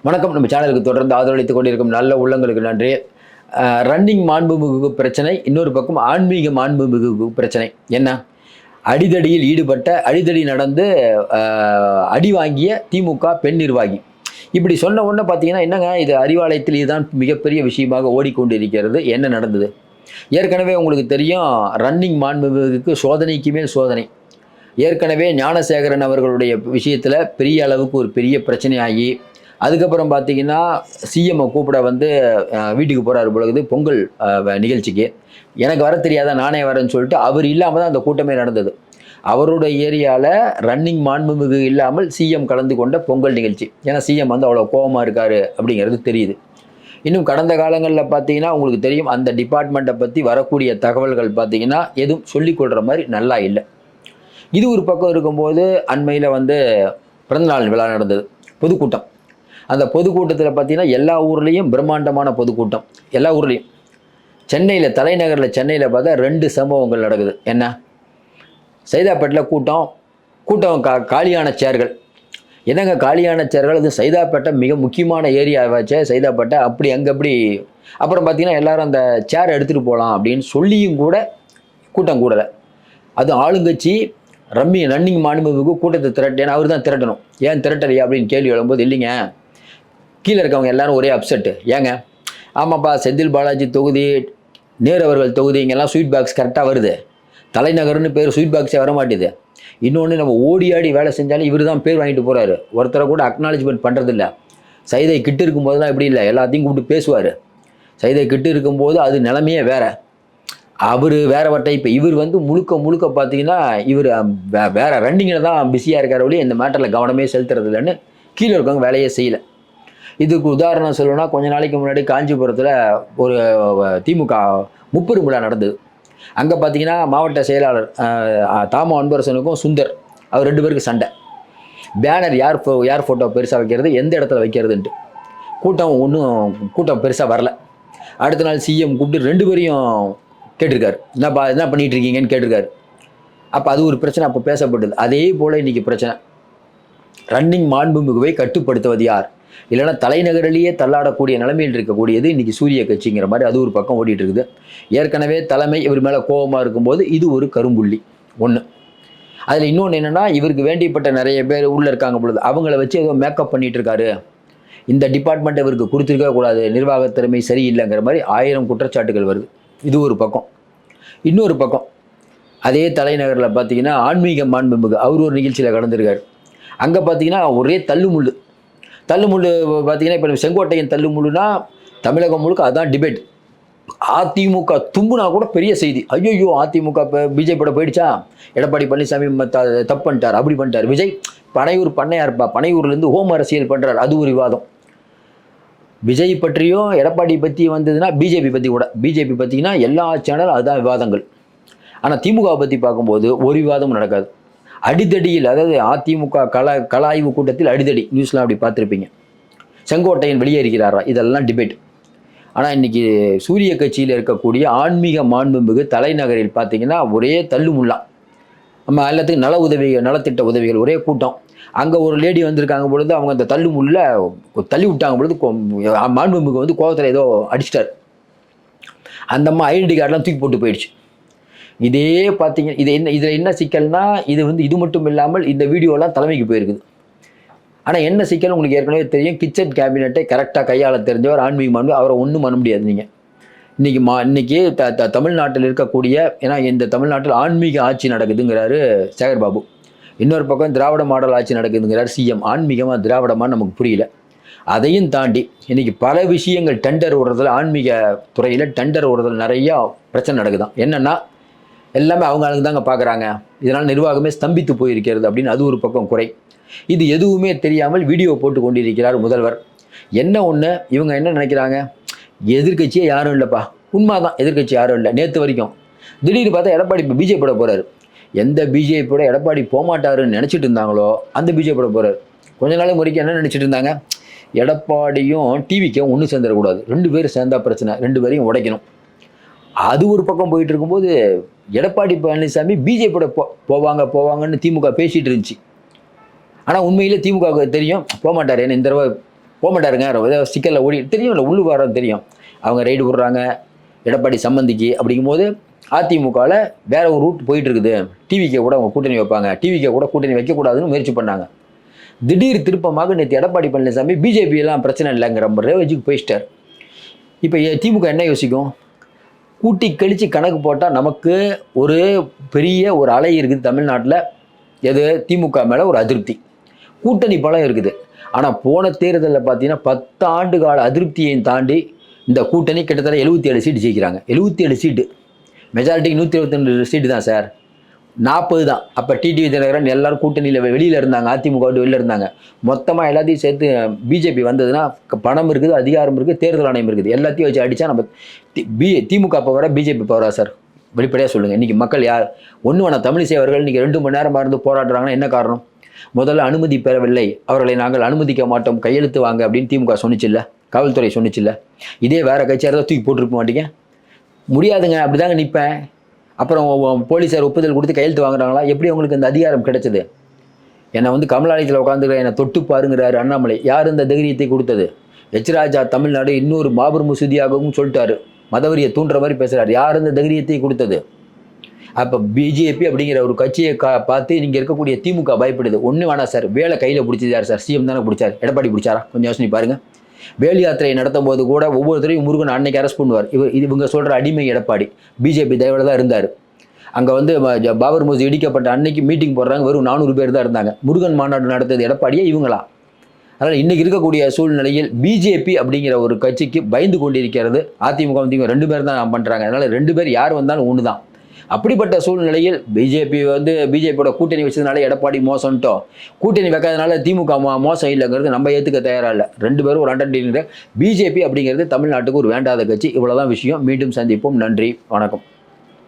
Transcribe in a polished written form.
வணக்கம். நம்ம சேனலுக்கு தொடர்ந்து ஆதரவளித்துக் கொண்டிருக்கும் நல்ல உள்ளங்களுக்கு நன்றி. ரன்னிங் மாண்புமிகு பிரச்சனை, இன்னொரு பக்கம் ஆன்மீக மாண்புமிகு பிரச்சனை. என்ன? அடிதடியில் ஈடுபட்ட, அடிதடி நடந்து அடி வாங்கிய திமுக பெண் நிர்வாகி. இப்படி சொன்ன உடனே பார்த்தீங்கன்னா, என்னங்க இது அறிவாலயத்தில் இதுதான் மிகப்பெரிய விஷயமாக ஓடிக்கொண்டிருக்கிறது. என்ன நடந்தது? ஏற்கனவே உங்களுக்கு தெரியும், ரன்னிங் மாண்புமிகுக்கு சோதனைக்கு மேல் சோதனை. ஏற்கனவே ஞானசேகரன் அவர்களுடைய விஷயத்தில் பெரிய அளவுக்கு ஒரு பெரிய பிரச்சனையாகி, அதுக்கப்புறம் பார்த்தீங்கன்னா சிஎம்ஐ கூப்பிட வந்து வீட்டுக்கு போகிறாரு பொழுது பொங்கல் நிகழ்ச்சிக்கு. எனக்கு வர தெரியாதா, நானே வரேன்னு சொல்லிட்டு அவர் இல்லாமல் தான் அந்த கூட்டமே நடந்தது. அவருடைய ஏரியாவில் ரன்னிங் மாண்புமிகு இல்லாமல் சிஎம் கலந்து கொண்ட பொங்கல் நிகழ்ச்சி. ஏன்னா சிஎம் வந்து அவ்வளோ கோபமாக இருக்கார் அப்படிங்கிறது தெரியுது. இன்னும் கடந்த காலங்களில் பார்த்தீங்கன்னா உங்களுக்கு தெரியும், அந்த டிபார்ட்மெண்ட்டை பற்றி வரக்கூடிய தகவல்கள் பார்த்தீங்கன்னா எதுவும் சொல்லிக்கொள்கிற மாதிரி நல்லா இல்லை. இது ஒரு பக்கம் இருக்கும்போது அண்மையில் வந்து பிறந்தநாள் விழா நடந்தது, பொதுக்கூட்டம். அந்த பொதுக்கூட்டத்தில் பார்த்தீங்கன்னா எல்லா ஊர்லேயும் பிரம்மாண்டமான பொதுக்கூட்டம். எல்லா ஊர்லேயும். சென்னையில், தலைநகரில் சென்னையில் பார்த்தா 2 சம்பவங்கள் நடக்குது. என்ன? சைதாப்பேட்டில் கூட்டம் காலியான சேர்கள். என்னங்க காலியான சேர்கள்? அது சைதாப்பேட்டை மிக முக்கியமான ஏரியாவாச்சே சைதாப்பேட்டை. அப்படி அங்கே அப்படி அப்புறம் பார்த்தீங்கன்னா எல்லோரும் அந்த சேர் எடுத்துகிட்டு போகலாம் அப்படின்னு சொல்லியும் கூட கூட்டம் கூடலை. அது ஆளுங்கட்சி ரன்னிங் மாண்புமிகு கூட்டத்தை திரட்டேன், அவர் தான் திரட்டணும். ஏன் திரட்டலையா அப்படின்னு கேள்வி எழும்போது, இல்லைங்க கீழே இருக்கவங்க எல்லாரும் ஒரே அப்செட்டு. ஏங்க? ஆமாப்பா, செந்தில் பாலாஜி தொகுதி, நேரு அவர்கள் தொகுதி, இங்கெல்லாம் ஸ்வீட் பாக்ஸ் கரெக்டாக வருது. தலைநகர்னு பேர் ஸ்வீட் பாக்ஸே வர மாட்டேது. இன்னொன்று, நம்ம ஓடி ஆடி வேலை செஞ்சாலும் இவர் தான் பேர் வாங்கிட்டு போகிறாரு. ஒருத்தரை கூட அக்னாலஜ்மெண்ட் பண்ணுறதில்ல. சைதை கிட்ட இருக்கும்போது தான் இப்படி இல்லை, எல்லாத்தையும் கூப்பிட்டு பேசுவார். சைதை கிட்ட இருக்கும்போது அது நிலைமையே வேறு. அவர் வேற ஒரு டைப். இவர் வந்து முழுக்க பார்த்தீங்கன்னா இவர் வேறு ரன்னிங்கில் தான் பிஸியாக இருக்கார் ஒழிய இந்த மேட்டரில் கவனமே செலுத்துறது இல்லைன்னு கீழே இருக்கவங்க வேலையே செய்யலை. இதுக்கு உதாரணம் சொல்லணும்னா, கொஞ்ச நாளைக்கு முன்னாடி காஞ்சிபுரத்தில் ஒரு திமுக முப்பெரும் விழா நடந்தது. அங்கே பார்த்தீங்கன்னா மாவட்ட செயலாளர் தாமோ அன்பரசனுக்கும் சுந்தர், அவர் 2 பேருக்கு சண்டை. பேனர் யார் ஃபோட்டோ பெருசாக வைக்கிறது, எந்த இடத்துல வைக்கிறதுன்ட்டு. கூட்டம் பெருசாக வரல. அடுத்த நாள் சிஎம் கூப்பிட்டு 2 பேரையும் கேட்டிருக்காரு, என்ன பண்ணிகிட்டு இருக்கீங்கன்னு கேட்டிருக்காரு. அப்போ அது ஒரு பிரச்சனை அப்போ பேசப்பட்டது. அதே போல் இன்றைக்கி பிரச்சனை. ரன்னிங் மாண்புமிகுவை கட்டுப்படுத்துவது யார்? இல்லைனா தலைநகரிலேயே தள்ளாடக்கூடிய நிலைமையில் இருக்கக்கூடியது இன்றைக்கி சூரிய கட்சிங்கிற மாதிரி அது ஒரு பக்கம் ஓடிட்டு இருக்குது. ஏற்கனவே தலைமை இவர் மேலே கோபமாக இருக்கும்போது இது ஒரு கரும்புள்ளி ஒன்று. அதில் இன்னொன்று என்னென்னா, இவருக்கு வேண்டியப்பட்ட நிறைய பேர் உள்ளே இருக்காங்க பொழுது அவங்கள வச்சு ஏதோ மேக்கப் பண்ணிகிட்டு இருக்காரு. இந்த டிபார்ட்மெண்ட்டை இவருக்கு கொடுத்துருக்க கூடாது, நிர்வாக திறமை சரியில்லைங்கிற மாதிரி 1000 குற்றச்சாட்டுகள் வருது. இது ஒரு பக்கம். இன்னொரு பக்கம் அதே தலைநகரில் பார்த்தீங்கன்னா ஆன்மீக மாண்புமிகு அவர் ஒரு நிகழ்ச்சியில் கலந்துருக்கார். அங்கே பார்த்தீங்கன்னா ஒரே தள்ளுமுள்ளு பார்த்தீங்கன்னா, இப்போ செங்கோட்டையன் தள்ளுமுள்ளுனா தமிழகம் முழுக்க அதுதான் டிபேட். அதிமுக தும்புனா கூட பெரிய செய்தி. ஐயோ அதிமுக இப்போ பிஜேபியோட போயிடுச்சா, எடப்பாடி பழனிசாமி தப்பு பண்ணிட்டார், அப்படி பண்ணிட்டார். விஜய் பனையூர் பண்ணையார்ப்பா, பனையூர்லேருந்து ஹோம் அரசியல் பண்ணுறார், அது ஒரு விவாதம். விஜய் பற்றியும் எடப்பாடி பற்றி வந்ததுன்னா பிஜேபி பற்றி கூட, பிஜேபி பார்த்தீங்கன்னா எல்லா சேனலும் அதுதான் விவாதங்கள். ஆனால் திமுகவை பற்றி பார்க்கும்போது ஒரு விவாதமும் நடக்காது. அடிதடியில், அதாவது அதிமுக கலாய்வு கூட்டத்தில் அடிதடி நியூஸ்லாம் அப்படி பார்த்துருப்பீங்க. செங்கோட்டையன் வெளியேறுகிறாரா, இதெல்லாம் டிபேட். ஆனால் இன்றைக்கி சூரிய கட்சியில் இருக்கக்கூடிய ஆன்மீக மாண்புமிகு தலைநகரில் பார்த்தீங்கன்னா ஒரே தள்ளுமுள்ளா. நம்ம எல்லாத்துக்கும் நலத்திட்ட உதவிகள் ஒரே கூட்டம். அங்கே ஒரு லேடி வந்திருக்காங்க பொழுது அவங்க அந்த தள்ளுமுள்ள தள்ளி விட்டாங்க பொழுது மாண்புமிகு வந்து கோபத்தில் ஏதோ அடிச்சிட்டார். அந்த அம்மா ஐடென்டி கார்டெலாம் தூக்கி போட்டு போயிடுச்சு. இதே பார்த்தீங்க, இதில் என்ன சிக்கல்னா, இது மட்டும் இல்லாமல் இந்த வீடியோலாம் தலைமைக்கு போயிருக்குது. ஆனால் என்ன சிக்கல் உங்களுக்கு ஏற்கனவே தெரியும். கிச்சன் கேபினெட்டை கரெக்டாக கையாள தெரிஞ்சவர் ஆன்மீக மாண்பு, அவரை ஒன்றும் பண்ண முடியாது. நீங்கள் இன்றைக்கி தமிழ்நாட்டில் இருக்கக்கூடிய, ஏன்னா இந்த தமிழ்நாட்டில் ஆன்மீக ஆட்சி நடக்குதுங்கிறாரு சேகர்பாபு. இன்னொரு பக்கம் திராவிட மாடல் ஆட்சி நடக்குதுங்கிறார் சிஎம். ஆன்மீகமாக திராவிடமாக நமக்கு புரியல. அதையும் தாண்டி இன்றைக்கி பல விஷயங்கள் டெண்டர் ஓடுறதுல, ஆன்மீக துறையில் டெண்டர் ஓடுறதுல நிறையா பிரச்சனை நடக்குதான். என்னென்னா எல்லாமே அவங்க ஆளுங்க தாங்க பார்க்குறாங்க, இதனால் நிர்வாகமே ஸ்தம்பித்து போயிருக்கிறது அப்படின்னு அது ஒரு பக்கம் குறை. இது எதுவுமே தெரியாமல் வீடியோ போட்டு கொண்டிருக்கிறார் முதல்வர். என்ன ஒன்று, இவங்க என்ன நினைக்கிறாங்க, எதிர்கட்சியே யாரும் இல்லைப்பா. உண்மை தான், எதிர்கட்சி யாரும் இல்லை. நேற்று வரைக்கும் திடீர்னு பார்த்தா எடப்பாடி இப்போ பிஜேபியோட போகிறாரு. எந்த பிஜேபியோட எடப்பாடி போகமாட்டாருன்னு நினச்சிட்டு இருந்தாங்களோ அந்த பிஜேபியோட போகிறார். கொஞ்ச நாள் முறைக்கு என்ன நினச்சிட்டு இருந்தாங்க, எடப்பாடியும் டிவிக்கும் ஒன்று சேர்ந்துடக்கூடாது, 2 பேரும் சேர்ந்தா பிரச்சனை, 2 பேரையும் உடைக்கணும். அது ஒரு பக்கம் போயிட்டு இருக்கும்போது எடப்பாடி பழனிசாமி பிஜேபியோட போவாங்கன்னு திமுக பேசிகிட்டு இருந்துச்சு. ஆனால் உண்மையிலே திமுகவுக்கு தெரியும் போக மாட்டார். ஏன்னா இந்த தடவை போக மாட்டாருங்க. ஏதோ சிக்கலில் ஓடி தெரியும்ல, உள்ளுக்கு வர தெரியும். அவங்க ரைடு விடுறாங்க எடப்பாடி சம்மந்திக்கு. அப்படிங்கும்போது அதிமுகவில் வேற ஒரு ரூட் போயிட்டு இருக்குது. டிவிக்கே கூட அவங்க கூட்டணி வைப்பாங்க, டிவிக்கே கூட கூட்டணி வைக்கக்கூடாதுன்னு முயற்சி பண்ணாங்க. திடீர் திருப்பமாக நேற்று எடப்பாடி பழனிசாமி பிஜேபி எல்லாம் பிரச்சனை இல்லைங்கிற ரேவேஜுக்கு போயிட்டார். இப்போ திமுக என்ன யோசிக்கும்? கூட்டி கழித்து கணக்கு போட்டால் நமக்கு ஒரு பெரிய ஒரு அலை இருக்குது தமிழ்நாட்டில். எது? திமுக மேலே ஒரு அதிருப்தி, கூட்டணி பலம் இருக்குது. ஆனால் போன தேர்தலில் பார்த்தீங்கன்னா 10 ஆண்டு கால அதிருப்தியையும் தாண்டி இந்த கூட்டணி கிட்டத்தட்ட 77 சீட்டு ஜெயிக்கிறாங்க. 77 சீட்டு, மெஜாரிட்டிக்கு 122 சீட்டு தான் சார், 40 தான். அப்போ டிடிவி தினகரன் எல்லாரும் கூட்டணியில் வெளியில் இருந்தாங்க, அதிமுக வெளியில் இருந்தாங்க. மொத்தமாக எல்லாத்தையும் சேர்த்து பிஜேபி வந்ததுன்னா பணம் இருக்குது, அதிகாரம் இருக்குது, தேர்தல் ஆணையம் இருக்குது, எல்லாத்தையும் வச்சு அடித்தா நம்ம திமுக பவரா பிஜேபி பவரா சார்? வெளிப்படையாக சொல்லுங்கள். இன்றைக்கி மக்கள் யார் ஒன்று வேணாம். தமிழிசை அவர்கள் இன்றைக்கி 2 மணி நேரமாக இருந்து போராடுறாங்கன்னா என்ன காரணம்? முதல்ல அனுமதி பெறவில்லை, அவர்களை நாங்கள் அனுமதிக்க மாட்டோம், கையெழுத்து வாங்க அப்படின்னு திமுக சொன்னிச்சில்ல, காவல்துறை சொன்னிச்சில்ல. இதே வேறு கட்சியாக இருந்தால் தூக்கி போட்டுருக்க மாட்டீங்க? முடியாதுங்க, அப்படி தாங்க நிற்பேன். அப்புறம் போலீஸார் ஒப்புதல் கொடுத்து கையெழுத்து வாங்குறாங்களா? எப்படி அவங்களுக்கு அந்த அதிகாரம் கிடைச்சது? என்னை கமலாலயத்தில் உட்காந்துக்கிற என்னை தொட்டு பாருங்கிறாரு அண்ணாமலை. யார் இந்த தைரியத்தை கொடுத்தது? எச் ராஜா தமிழ்நாடு இன்னொரு மாபெரும் மசூதியாகவும் சொல்லிட்டாரு, மதவரியை தூண்டுற மாதிரி பேசுகிறார். யார் இந்த தைரியத்தை கொடுத்தது? அப்போ பிஜேபி அப்படிங்கிற ஒரு கட்சியை பார்த்து நீங்கள் இருக்கக்கூடிய திமுக பயப்படுது. ஒன்று வேணாம் சார், வேலை கையில் பிடிச்சது யார் சார்? சிஎம் தானே பிடிச்சார். எடப்பாடி பிடிச்சாரா? கொஞ்சம் யோசனை பாருங்கள். வேல் யாத்திரை நடத்தும் போது கூட ஒவ்வொருத்தரையும் முருகன் அன்னைக்கு அரெஸ்ட் பண்ணுவார். இவங்க சொல்கிற அடிமை எடப்பாடி பிஜேபி தயவில் தான் இருந்தார். அங்கே பாபர் மசூதி இடிக்கப்பட்ட அன்னைக்கு மீட்டிங் போடுறாங்க, வெறும் 400 பேர் தான் இருந்தாங்க. முருகன் மாநாடு நடத்தது எடப்பாடியே இவங்களா? அதனால் இன்றைக்கி இருக்கக்கூடிய சூழ்நிலையில் பிஜேபி அப்படிங்கிற ஒரு கட்சிக்கு பயந்து கொண்டிருக்கிறது. அதிமுக ரெண்டு பேர் தான் பண்ணுறாங்க. அதனால் 2 பேர் யார் வந்தாலும் ஒன்று தான். அப்படிப்பட்ட சூழ்நிலையில் பிஜேபியோட கூட்டணி வச்சதுனால எடப்பாடி மோசம்ட்டோம், கூட்டணி வைக்காதனால திமுக மோசம் இல்லைங்கிறது நம்ம ஏற்றுக்க தயாராக இல்லை. 2 பேரும் ஒரு அண்டர்டேக்கிங். பிஜேபி அப்படிங்கிறது தமிழ்நாட்டுக்கு ஒரு வேண்டாத கட்சி. இவ்வளோதான் விஷயம். மீண்டும் சந்திப்போம். நன்றி, வணக்கம்.